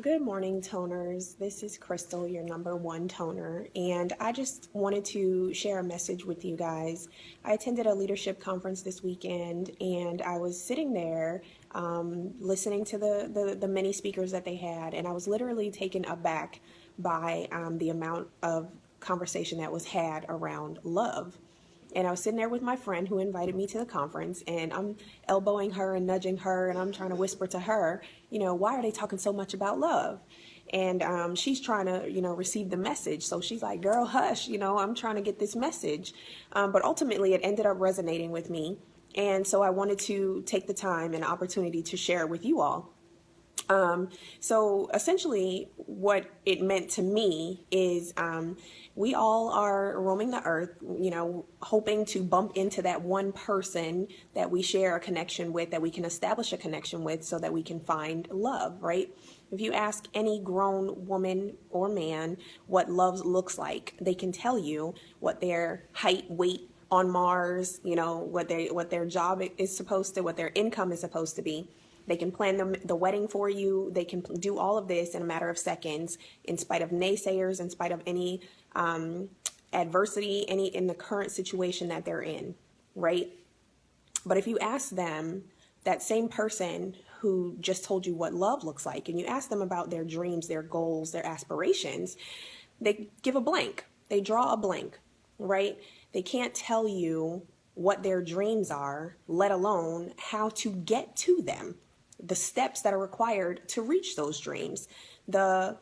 Good morning, toners. This is Crystal, your number one toner, and I just wanted to share a message with you guys. I attended a leadership conference this weekend, and I was sitting there listening to the many speakers that they had, and I was literally taken aback by the amount of conversation that was had around love. And I was sitting there with my friend who invited me to the conference, and I'm elbowing her and nudging her, and I'm trying to whisper to her, why are they talking so much about love? And she's trying to, receive the message. So she's like, girl, hush, I'm trying to get this message. But ultimately, it ended up resonating with me. And so I wanted to take the time and opportunity to share with you all. So essentially what it meant to me is we all are roaming the earth, hoping to bump into that one person that we share a connection with, that we can establish a connection with so that we can find love, right? If you ask any grown woman or man what love looks like, they can tell you what their height, weight on Mars, what their job is supposed to, what their income is supposed to be. They can plan the wedding for you. They can do all of this in a matter of seconds, in spite of naysayers, in spite of any adversity, in the current situation that they're in, right? But if you ask them, that same person who just told you what love looks like, and you ask them about their dreams, their goals, their aspirations, they give a blank. They draw a blank, right? They can't tell you what their dreams are, let alone how to get to them, the steps that are required to reach those dreams, the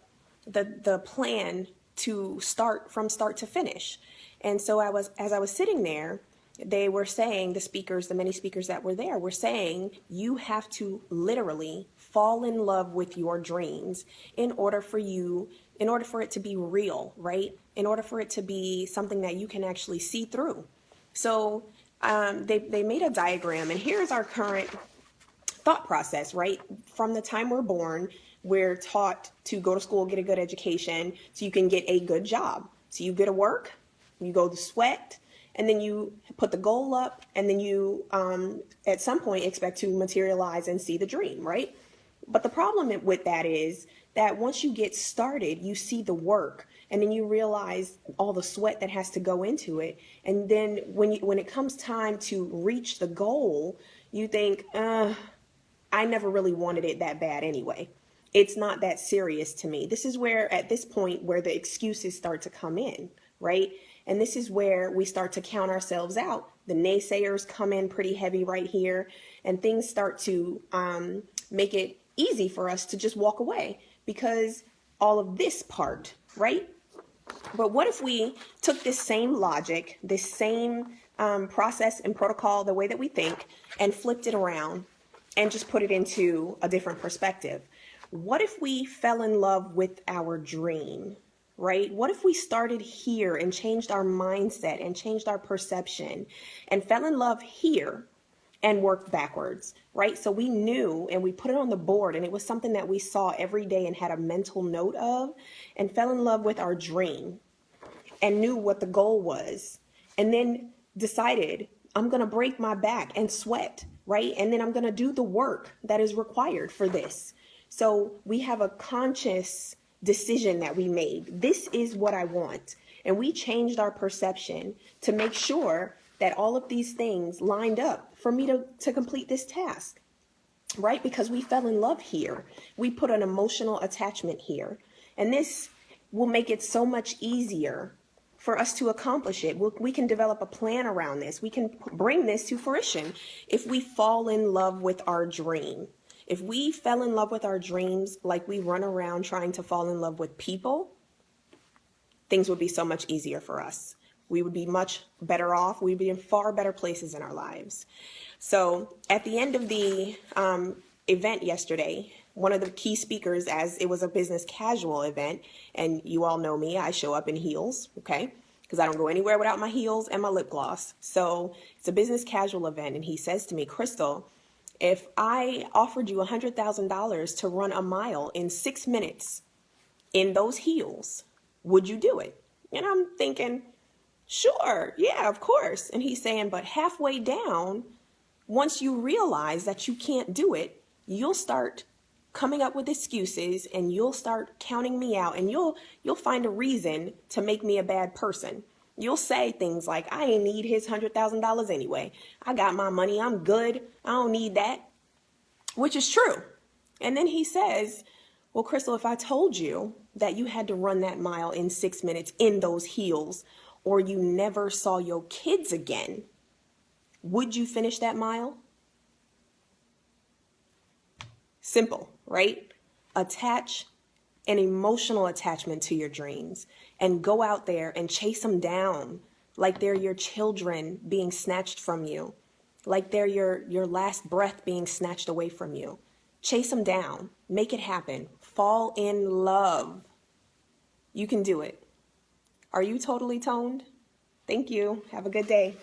plan to start from start to finish. And so as I was sitting there, they were saying, the many speakers that were there were saying, you have to literally fall in love with your dreams in order for it to be real, right? In order for it to be something that you can actually see through. So they made a diagram, and here's our current thought process, right? From the time we're born, we're taught to go to school, get a good education, so you can get a good job. So you go to work, you go to sweat, and then you put the goal up, and then you, at some point, expect to materialize and see the dream, right? But the problem with that is that once you get started, you see the work, and then you realize all the sweat that has to go into it. And then when it comes time to reach the goal, you think, I never really wanted it that bad anyway. It's not that serious to me. This is where, at this point, where the excuses start to come in, right? And this is where we start to count ourselves out. The naysayers come in pretty heavy right here, and things start to make it easy for us to just walk away because all of this part, right? But what if we took this same logic, this same process and protocol, the way that we think, and flipped it around and just put it into a different perspective? What if we fell in love with our dream, right? What if we started here and changed our mindset and changed our perception and fell in love here and worked backwards, right? So we knew, and we put it on the board, and it was something that we saw every day and had a mental note of, and fell in love with our dream and knew what the goal was, and then decided, I'm going to break my back and sweat, right? And then I'm going to do the work that is required for this. So we have a conscious decision that we made. This is what I want. And we changed our perception to make sure that all of these things lined up for me to complete this task, right? Because we fell in love here. We put an emotional attachment here. And this will make it so much easier for us to accomplish it. We can develop a plan around this. We can bring this to fruition if we fall in love with our dream. If we fell in love with our dreams like we run around trying to fall in love with people, things would be so much easier for us. We would be much better off. We'd be in far better places in our lives. So at the end of the event yesterday, one of the key speakers, as it was a business casual event, and you all know me, I show up in heels, okay? Because I don't go anywhere without my heels and my lip gloss. So it's a business casual event, and he says to me, Crystal, if I offered you $100,000 to run a mile in 6 minutes in those heels, would you do it? And I'm thinking, sure, yeah, of course. And he's saying, but halfway down, once you realize that you can't do it, you'll start coming up with excuses, and you'll start counting me out, and you'll find a reason to make me a bad person. You'll say things like, I ain't need his $100,000 anyway. I got my money. I'm good. I don't need that, which is true. And then he says, well, Crystal, if I told you that you had to run that mile in 6 minutes in those heels, or you never saw your kids again, would you finish that mile? Simple, right? Attach an emotional attachment to your dreams and go out there and chase them down like they're your children being snatched from you, like they're your last breath being snatched away from you. Chase them down. Make it happen. Fall in love. You can do it. Are you totally toned? Thank you. Have a good day.